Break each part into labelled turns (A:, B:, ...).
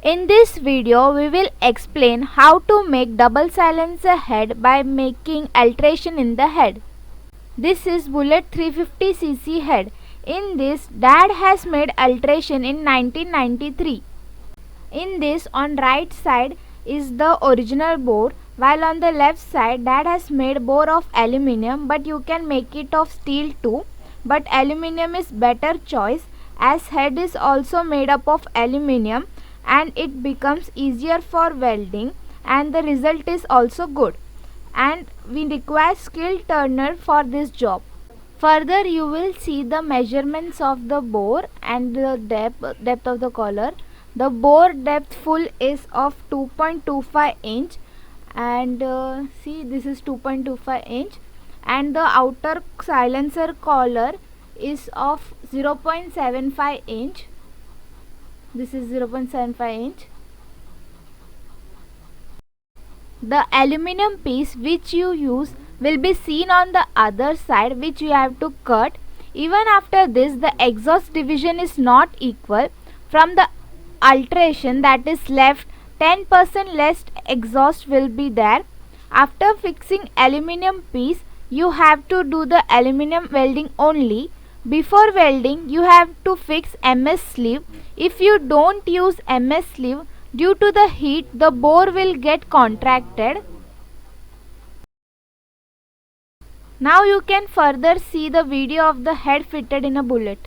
A: In this video, we will explain how to make double silencer head by making alteration in the head. This is Bullet 350cc head. In this, Dad has made alteration in 1993. In this, on right side is the original bore, while on the left side, Dad has made bore of aluminium, but you can make it of steel too. But aluminium is better choice as head is also made up of aluminium and it becomes easier for welding and the result is also good, and we require skilled turner for this job. Further, you will see the measurements of the bore and the depth of the collar. The bore depth full is of 2.25 inch and see, this is 2.25 inch, and the outer silencer collar is of 0.75 inch. This is 0.75 inch. The aluminium piece which you use will be seen on the other side, which you have to cut. Even after this, the exhaust division is not equal. From the alteration that is left, 10% less exhaust will be there. After fixing aluminium piece, you have to do the aluminium welding only. Before welding, you have to fix MS sleeve. If you don't use MS sleeve, due to the heat, the bore will get contracted. Now you can further see the video of the head fitted in a bullet.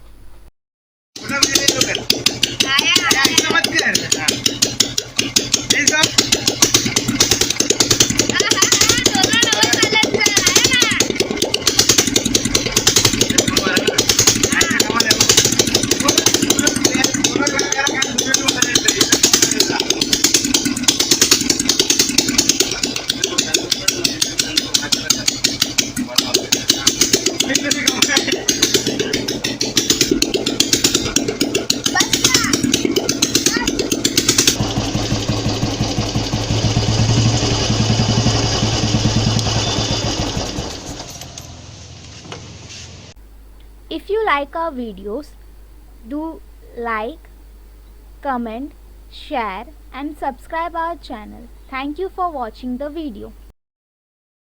A: If you like our videos, do like, comment, share and subscribe our channel. Thank you for watching the video.